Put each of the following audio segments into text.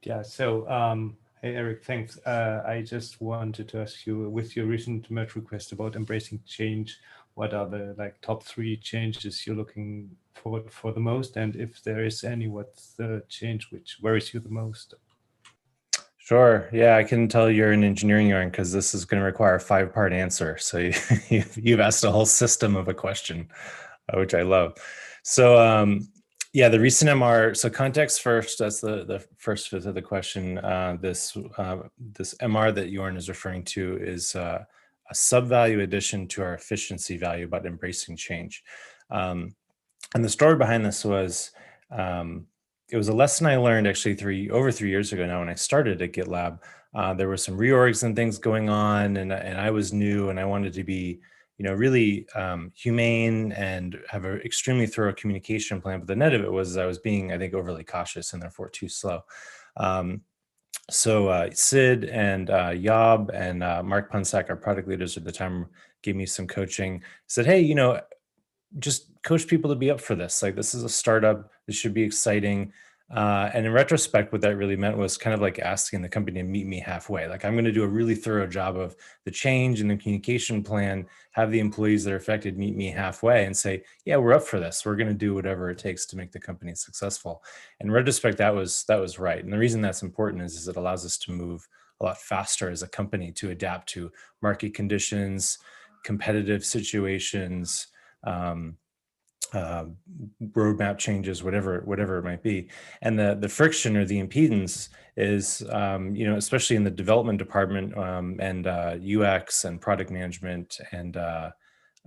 Yeah, so hey Eric, thanks. I just wanted to ask you, with your recent merge request about embracing change, what are the top three changes you're looking forward for the most? And if there is any, what's the change which worries you the most? Sure. Yeah, I can tell you're an engineering yarn because this is going to require a 5-part answer. So you've asked a whole system of a question, which I love. So yeah, the recent MR. So context first. That's the first bit of the question. This MR that Jorn is referring to is a sub-value addition to our efficiency value about embracing change. And the story behind this was. It was a lesson I learned actually over 3 years ago now when I started at GitLab. There were some reorgs and things going on, and I was new, and I wanted to be, really humane and have an extremely thorough communication plan. But the net of it was I was being, I think, overly cautious and therefore too slow. So Sid and Yob and Mark Punsack, our product leaders at the time, gave me some coaching. Said, hey, just coach people to be up for this. Like, this is a startup. This should be exciting. And in retrospect, what that really meant was kind of like asking the company to meet me halfway. Like, I'm going to do a really thorough job of the change and the communication plan, have the employees that are affected meet me halfway and say, yeah, we're up for this. We're going to do whatever it takes to make the company successful. In retrospect, that was right. And the reason that's important is it allows us to move a lot faster as a company to adapt to market conditions, competitive situations, roadmap changes, whatever it might be. And the friction or the impedance is, especially in the development department and UX and product management and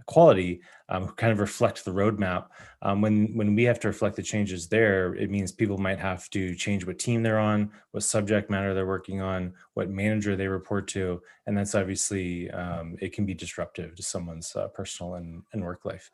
quality, who kind of reflect the roadmap. When we have to reflect the changes there, it means people might have to change what team they're on, what subject matter they're working on, what manager they report to, and that's obviously it can be disruptive to someone's personal and work life.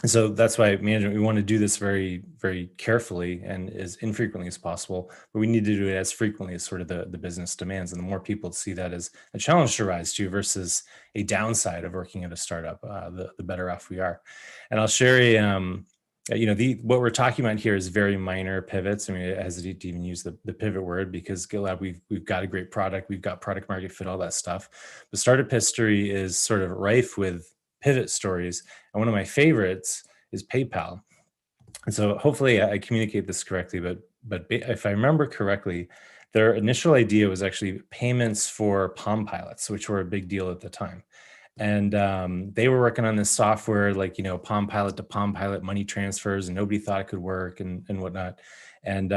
And so that's why management, we want to do this very, very carefully and as infrequently as possible, but we need to do it as frequently as sort of the business demands. And the more people see that as a challenge to rise to versus a downside of working at a startup, the better off we are. And I'll share what we're talking about here is very minor pivots. I mean, I hesitate to even use the pivot word because GitLab, we've got a great product, we've got product market fit, all that stuff. But startup history is sort of rife with pivot stories. And one of my favorites is PayPal. And so hopefully I communicate this correctly, but if I remember correctly, their initial idea was actually payments for Palm Pilots, which were a big deal at the time. And they were working on this software, like, Palm Pilot to Palm Pilot money transfers, and nobody thought it could work and whatnot. And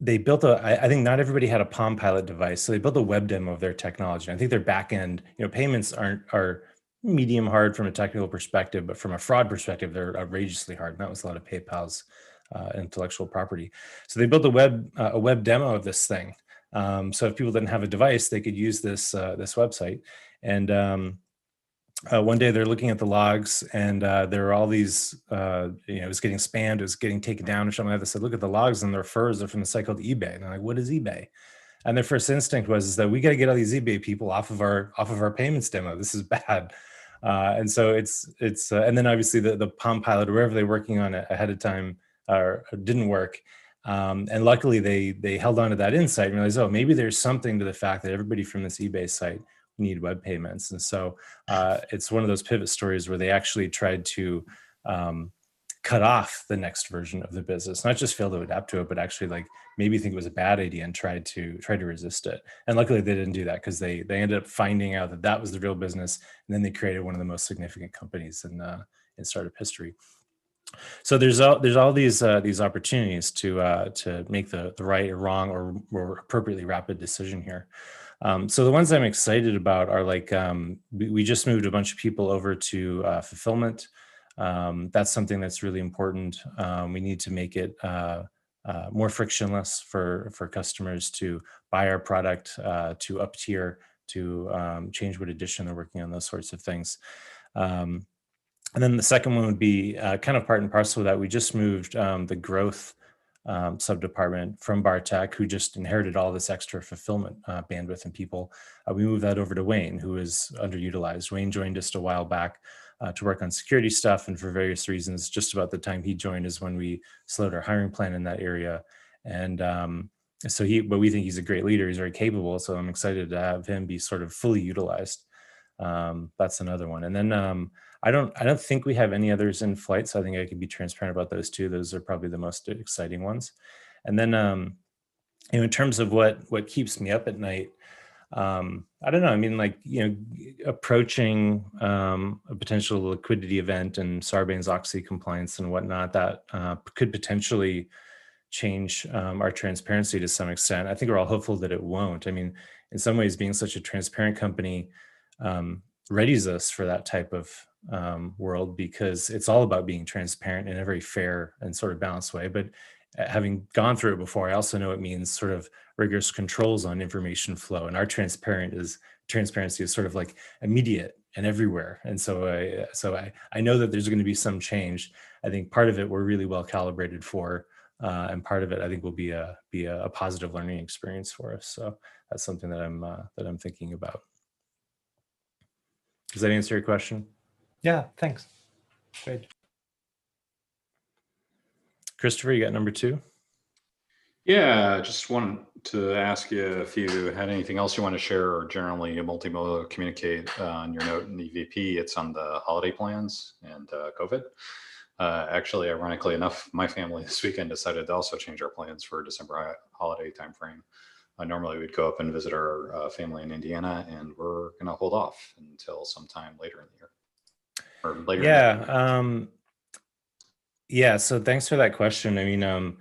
they built I think not everybody had a Palm Pilot device, so they built a web demo of their technology. And I think their back end, payments are medium hard from a technical perspective, but from a fraud perspective, they're outrageously hard. And that was a lot of PayPal's intellectual property. So they built a web demo of this thing. So if people didn't have a device, they could use this website. And one day they're looking at the logs, and there are all these, it was getting spammed, it was getting taken down or something like that. They said, look at the logs, and their refers are from a site called eBay. And they're like, what is eBay? And their first instinct was that we got to get all these eBay people off of our payments demo. This is bad. And so it's and then obviously the Palm Pilot or wherever they're working on it ahead of time didn't work. And luckily they held on to that insight and realized, oh, maybe there's something to the fact that everybody from this eBay site need web payments. And so it's one of those pivot stories where they actually tried to cut off the next version of the business, not just fail to adapt to it, but actually like maybe think it was a bad idea and tried to resist it. And luckily they didn't do that, because they ended up finding out that was the real business. And then they created one of the most significant companies in startup history. So there's all these opportunities to make the right or wrong or more appropriately rapid decision here. So the ones I'm excited about are like, we just moved a bunch of people over to fulfillment. That's something that's really important. We need to make it more frictionless for customers to buy our product, to up tier, to change what edition they're working on, those sorts of things. And then the second one would be kind of part and parcel of that. We just moved the growth sub-department from Bartek, who just inherited all this extra fulfillment bandwidth and people. We moved that over to Wayne, who is underutilized. Wayne joined just a while back. to work on security stuff. And for various reasons, just about the time he joined is when we slowed our hiring plan in that area. And but we think he's a great leader. He's very capable. So I'm excited to have him be sort of fully utilized. That's another one. And then I don't think we have any others in flight. So I think I can be transparent about those two. Those are probably the most exciting ones. And then, in terms of what keeps me up at night, I don't know. I mean, like, approaching a potential liquidity event and Sarbanes-Oxley compliance and whatnot, that could potentially change our transparency to some extent. I think we're all hopeful that it won't. I mean, in some ways, being such a transparent company readies us for that type of world, because it's all about being transparent in a very fair and sort of balanced way. But having gone through it before, I also know it means sort of rigorous controls on information flow, and our transparency is sort of like immediate and everywhere. And so I know that there's going to be some change. I think part of it we're really well calibrated for, and part of it I think will be a positive learning experience for us. So that's something that I'm thinking about. Does that answer your question? Yeah, thanks. Great. Christopher, you got number 2? Yeah, just wanted to ask you if you had anything else you want to share, or generally a multimodal communicate on your note in EVP. It's on the holiday plans and COVID. Actually, ironically enough, my family this weekend decided to also change our plans for December holiday timeframe. Normally we'd go up and visit our family in Indiana, and we're going to hold off until sometime later in the year. Or later in the year. Yeah, so thanks for that question. I mean,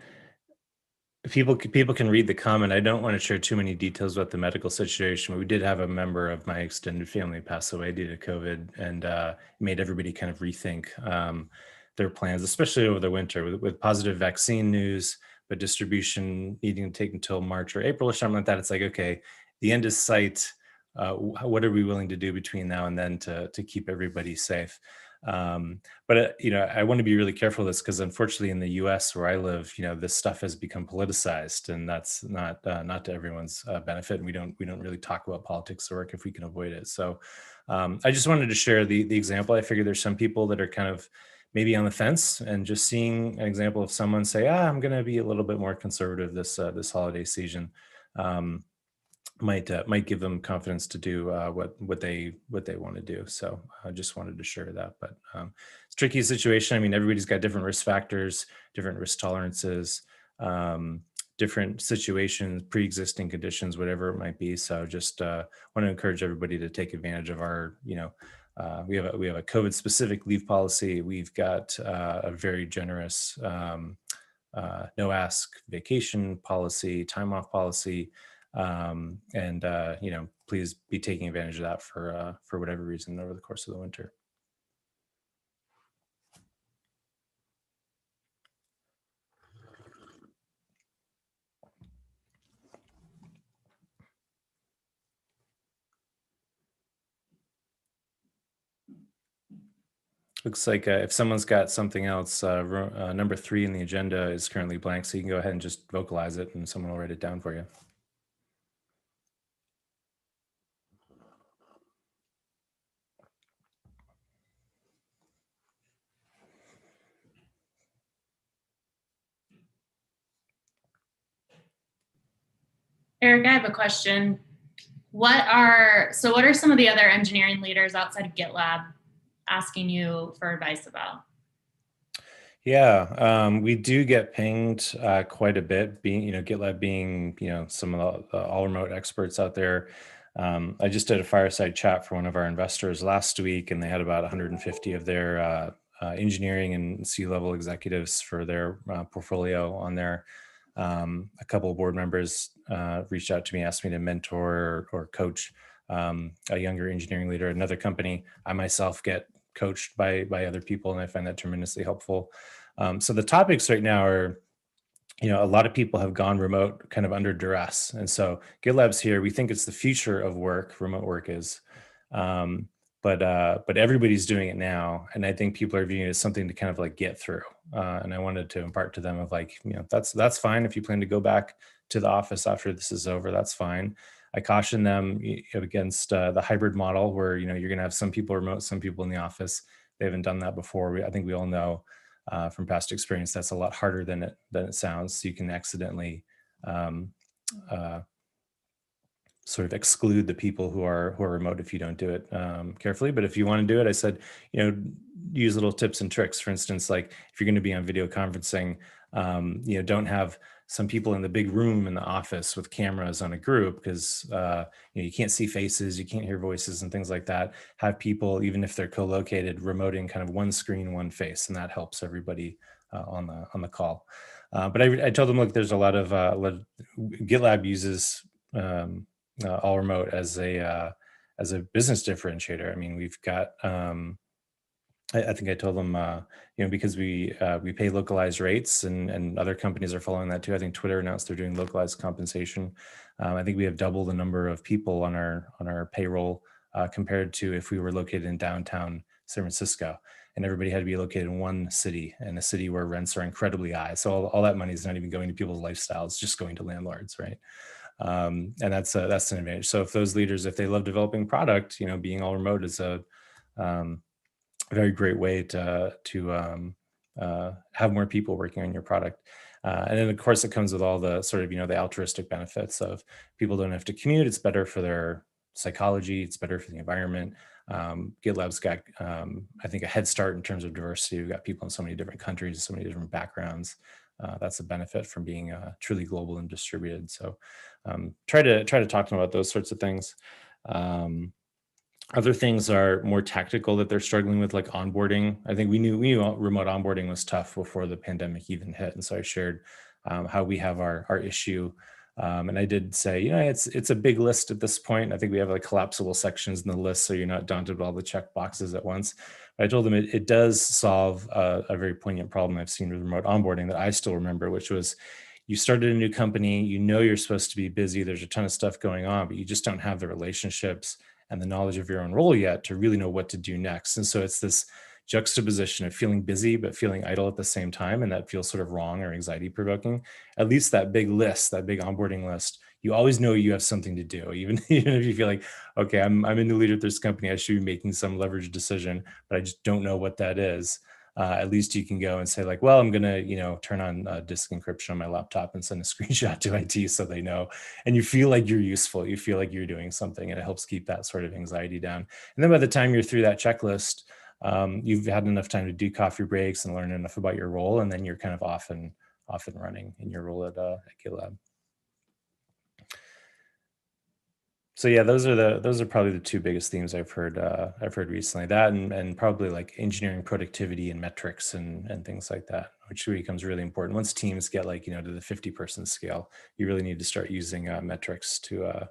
people can read the comment. I don't want to share too many details about the medical situation. We did have a member of my extended family pass away due to COVID, and made everybody kind of rethink their plans, especially over the winter with positive vaccine news, but distribution needing to take until March or April or something like that. It's like, okay, the end is sight. What are we willing to do between now and then to keep everybody safe? But I want to be really careful of this, because unfortunately in the US where I live, this stuff has become politicized, and that's not to everyone's benefit. And we don't really talk about politics at work if we can avoid it. So I just wanted to share the example. I figure there's some people that are kind of maybe on the fence, and just seeing an example of someone say, I'm going to be a little bit more conservative this holiday season, might give them confidence to do what they want to do. So I just wanted to share that. But it's a tricky situation. I mean, everybody's got different risk factors, different risk tolerances, different situations, pre-existing conditions, whatever it might be. So just want to encourage everybody to take advantage of our, we have a COVID specific leave policy. We've got a very generous no ask vacation policy, time off policy. And please be taking advantage of that for whatever reason over the course of the winter. Looks like if someone's got something else, number 3 in the agenda is currently blank, so you can go ahead and just vocalize it and someone will write it down for you. Eric, I have a question. What are some of the other engineering leaders outside of GitLab asking you for advice about? Yeah, we do get pinged quite a bit, being, GitLab being, some of the all remote experts out there. I just did a fireside chat for one of our investors last week, and they had about 150 of their engineering and C-level executives for their portfolio on there. A couple of board members reached out to me, asked me to mentor or coach a younger engineering leader at another company. I myself get coached by other people, and I find that tremendously helpful. So the topics right now are, a lot of people have gone remote kind of under duress. And so GitLab's here. We think it's the future of work, remote work is. But everybody's doing it now. And I think people are viewing it as something to kind of like get through. And I wanted to impart to them of like, that's fine. If you plan to go back to the office after this is over, that's fine. I caution them against the hybrid model where, you're going to have some people remote, some people in the office. they haven't done that before. I think we all know from past experience that's a lot harder than it sounds. So you can accidentally sort of exclude the people who are remote if you don't do it carefully. But if you want to do it, I said, use little tips and tricks. For instance, like if you're going to be on video conferencing, don't have some people in the big room in the office with cameras on a group, because you can't see faces, you can't hear voices and things like that. Have people, even if they're co-located, remoting kind of one screen, one face, and that helps everybody on the call. But I told them, look, there's a lot of GitLab uses all remote as a business differentiator. I mean, we've got I think I told them because we pay localized rates, and other companies are following that too. I think Twitter announced they're doing localized compensation. I think we have double the number of people on our payroll compared to if we were located in downtown San Francisco, and everybody had to be located in one city, in a city where rents are incredibly high. So all that money is not even going to people's lifestyles; it's just going to landlords, right? And that's an advantage. So if those leaders, if they love developing product, being all remote is a very great way to have more people working on your product. And then of course it comes with all the sort of, the altruistic benefits of people don't have to commute. It's better for their psychology. It's better for the environment. GitLab's got, I think, a head start in terms of diversity. We've got people in so many different countries, so many different backgrounds. That's a benefit from being truly global and distributed. So try to talk to them about those sorts of things. Other things are more tactical that they're struggling with, like onboarding. I think we knew remote onboarding was tough before the pandemic even hit. And so I shared how we have our issue. And I did say, it's a big list at this point. I think we have like collapsible sections in the list, so you're not daunted with all the check boxes at once. But I told them it does solve a very poignant problem I've seen with remote onboarding that I still remember, which was you started a new company, you're supposed to be busy, there's a ton of stuff going on, but you just don't have the relationships and the knowledge of your own role yet to really know what to do next. And so it's this juxtaposition of feeling busy but feeling idle at the same time, and that feels sort of wrong or anxiety provoking. At least that big list, that big onboarding list, you always know you have something to do, even if you feel like, okay, I'm a new leader at this company, I should be making some leveraged decision, but I just don't know what that is. At least you can go and say like, well, I'm gonna, turn on disk encryption on my laptop and send a screenshot to IT so they know. And you feel like you're useful. You feel like you're doing something, and it helps keep that sort of anxiety down. And then by the time you're through that checklist, you've had enough time to do coffee breaks and learn enough about your role, and then you're kind of off and running in your role at GitLab. So yeah, those are probably the two biggest themes I've heard recently. That and probably like engineering productivity and metrics and things like that, which becomes really important. Once teams get like, to the 50-person scale, you really need to start using metrics to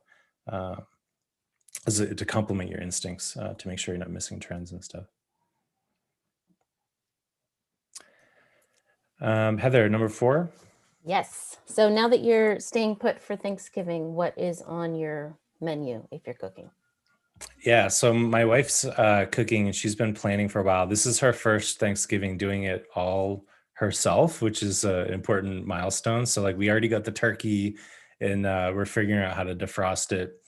complement your instincts to make sure you're not missing trends and stuff. Heather, number 4. Yes. So now that you're staying put for Thanksgiving, what is on your menu if you're cooking? Yeah, so my wife's cooking, and she's been planning for a while. This is her first Thanksgiving doing it all herself, which is an important milestone. So like we already got the turkey, and we're figuring out how to defrost it.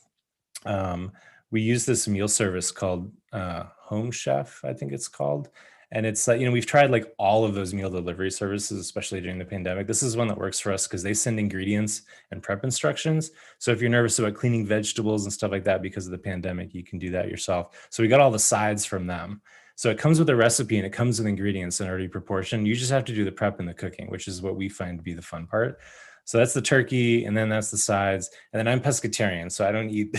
We use this meal service called Home Chef, I think it's called. And it's like, we've tried like all of those meal delivery services, especially during the pandemic. This is one that works for us because they send ingredients and prep instructions. So if you're nervous about cleaning vegetables and stuff like that because of the pandemic, you can do that yourself. So we got all the sides from them. So it comes with a recipe and it comes with ingredients in already proportioned. You just have to do the prep and the cooking, which is what we find to be the fun part. So that's the turkey, and then that's the sides. And then I'm pescatarian, so I don't eat,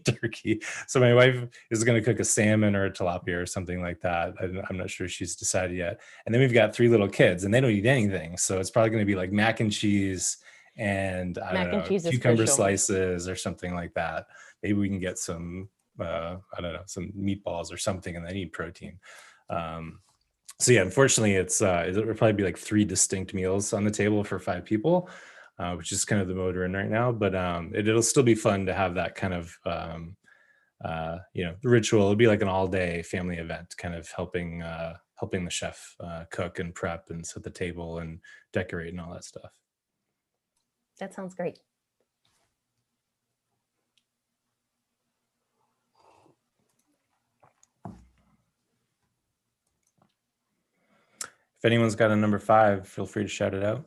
turkey. So my wife is going to cook a salmon or a tilapia or something like that. I'm not sure she's decided yet. And then we've got 3 little kids, and they don't eat anything. So it's probably going to be like mac and cheese and cucumber slices or something like that. Maybe we can get some, some meatballs or something, and they need protein. So yeah, unfortunately, it'll probably be like 3 distinct meals on the table for 5 people, which is kind of the mode we're in right now. But it'll still be fun to have that kind of ritual. It'll be like an all-day family event, kind of helping the chef cook and prep and set the table and decorate and all that stuff. That sounds great. anyone's got a number 5, feel free to shout it out.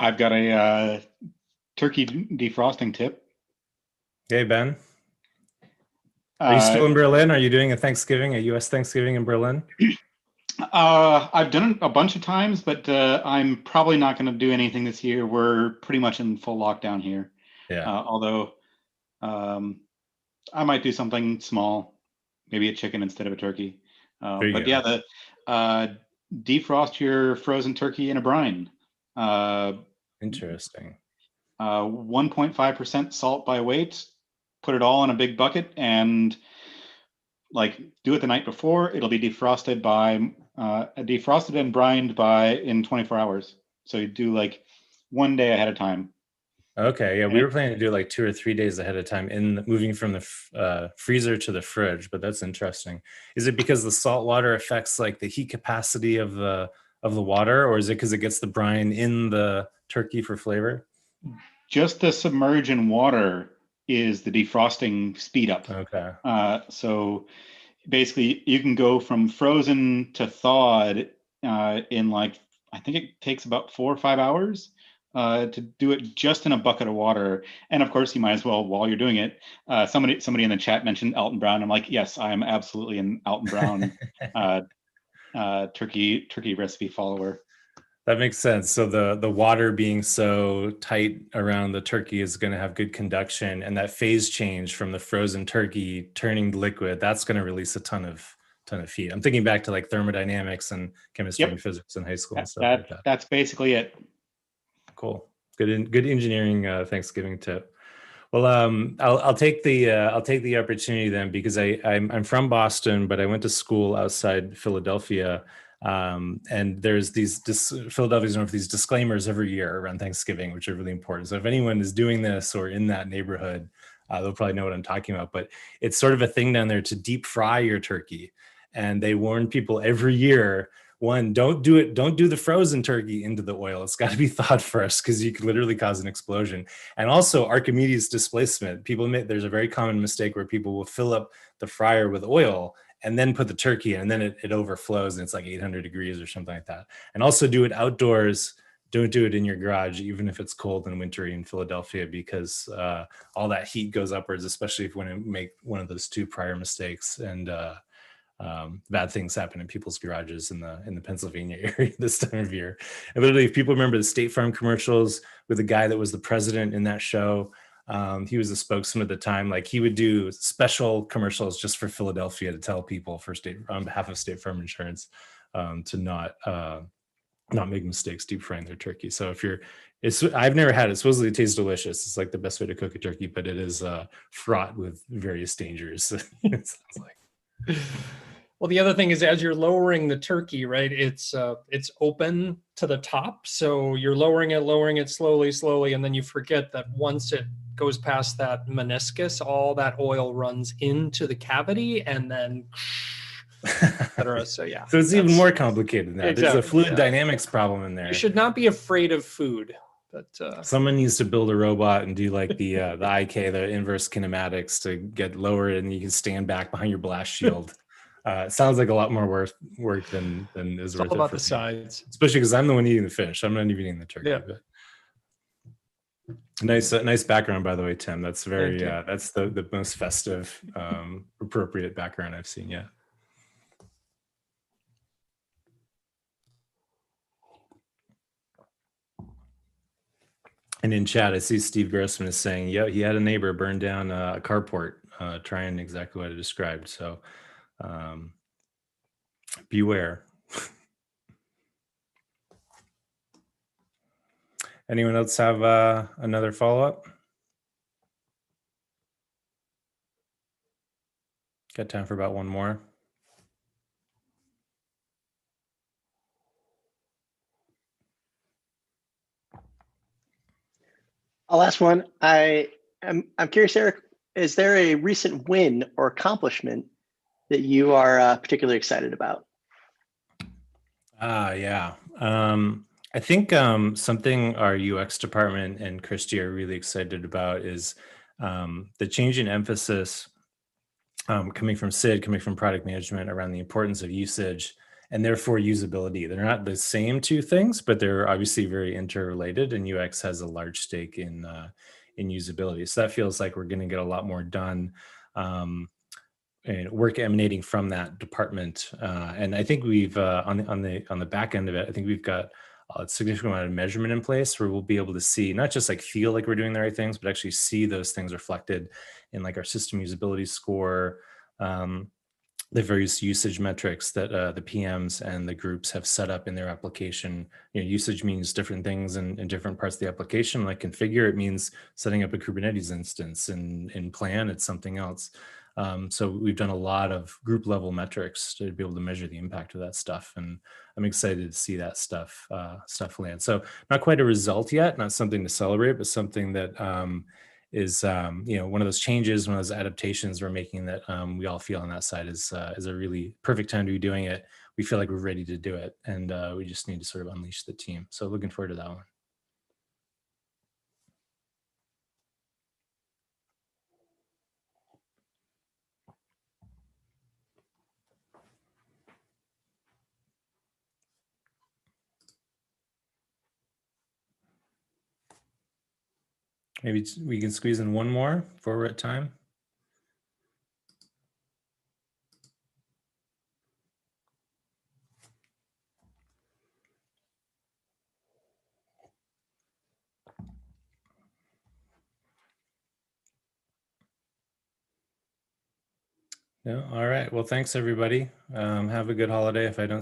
I've got a turkey defrosting tip. Hey, Ben. Are you still in Berlin? Are you doing a U.S. Thanksgiving in Berlin? I've done it a bunch of times, but I'm probably not going to do anything this year. We're pretty much in full lockdown here. Yeah. Although I might do something small, maybe a chicken instead of a turkey. But yeah, defrost your frozen turkey in a brine. Interesting. 1.5% salt by weight. Put it all in a big bucket and do it the night before. It'll be defrosted and brined in 24 hours. So you do 1 day ahead of time. Okay, yeah, we were planning to do 2 or 3 days ahead of time moving from the freezer to the fridge, but that's interesting. Is it because the salt water affects the heat capacity of the water, or is it because it gets the brine in the turkey for flavor? Just the submerge in water is the defrosting speed up. Okay. So basically you can go from frozen to thawed in I think it takes about 4 or 5 hours to do it just in a bucket of water. And of course you might as well, while you're doing it, somebody in the chat mentioned Alton Brown. I'm like, yes, I am absolutely an Alton Brown turkey recipe follower. That makes sense. So the water being so tight around the turkey is going to have good conduction, and that phase change from the frozen turkey turning liquid, that's going to release a ton of heat. I'm thinking back to thermodynamics and chemistry and physics in high school and stuff like that. That's basically it. Cool. Good engineering Thanksgiving tip. Well, I'll take the opportunity then, because I'm from Boston, but I went to school outside Philadelphia. And there's Philadelphia's known for these disclaimers every year around Thanksgiving, which are really important. So if anyone is doing this or in that neighborhood, they'll probably know what I'm talking about. But it's sort of a thing down there to deep fry your turkey. And they warn people every year, one, don't do the frozen turkey into the oil. It's got to be thawed first, because you could literally cause an explosion. And also Archimedes displacement. There's a very common mistake where people will fill up the fryer with oil and then put the turkey in, and then it overflows, and it's 800 degrees or something like that. And also do it outdoors. Don't do it in your garage, even if it's cold and wintry in Philadelphia, because all that heat goes upwards, especially if when you make one of those 2 prior mistakes, and bad things happen in people's garages in the Pennsylvania area this time of year. And literally, if people remember the State Farm commercials with the guy that was the president in that show, he was a spokesman at the time. He would do special commercials just for Philadelphia to tell people on behalf of State Farm Insurance to not make mistakes deep frying their turkey. So I've never had it. Supposedly it tastes delicious. It's the best way to cook a turkey, but it is fraught with various dangers. It sounds like. Well, the other thing is, as you're lowering the turkey, right, it's open to the top. So you're lowering it slowly, and then you forget that once it goes past that meniscus, all that oil runs into the cavity, and then etc. So yeah. So it's even more complicated than that. Exactly, there's a fluid dynamics problem in there. You should not be afraid of food. But someone needs to build a robot and do the IK, the inverse kinematics, to get lower, and you can stand back behind your blast shield. It sounds like a lot more work than is worth it. All about for the me. sides, especially because I'm the one eating the fish. I'm not even eating the turkey. Yeah. But nice background, by the way, Tim. That's very that's the most festive, appropriate background I've seen yet. And in chat, I see Steve Grossman is saying, yeah, he had a neighbor burn down a carport, trying exactly what I described. So beware. Anyone else have another follow-up? Got time for about one more. I'll ask one. I'm curious, Eric, is there a recent win or accomplishment that you are particularly excited about? Yeah. I think something our UX department and Christy are really excited about is the change in emphasis coming from Sid, coming from product management around the importance of usage and therefore usability. They're not the same two things, but they're obviously very interrelated, and UX has a large stake in usability. So that feels like we're going to get a lot more done. And work emanating from that department, and I think we've on the back end of it, I think we've got a significant amount of measurement in place where we'll be able to see, not just like feel like we're doing the right things, but actually see those things reflected in like our system usability score, the various usage metrics that the PMs and the groups have set up in their application. You know, usage means different things in different parts of the application. Like configure, it means setting up a Kubernetes instance, and in plan, it's something else. So we've done a lot of group level metrics to be able to measure the impact of that stuff. And I'm excited to see that stuff land. So not quite a result yet, not something to celebrate, but something that is one of those changes, one of those adaptations we're making that we all feel on that side is a really perfect time to be doing it. We feel like we're ready to do it, and we just need to sort of unleash the team. So looking forward to that one. Maybe we can squeeze in one more before we're at time. No, all right. Well, thanks everybody. Have a good holiday if I don't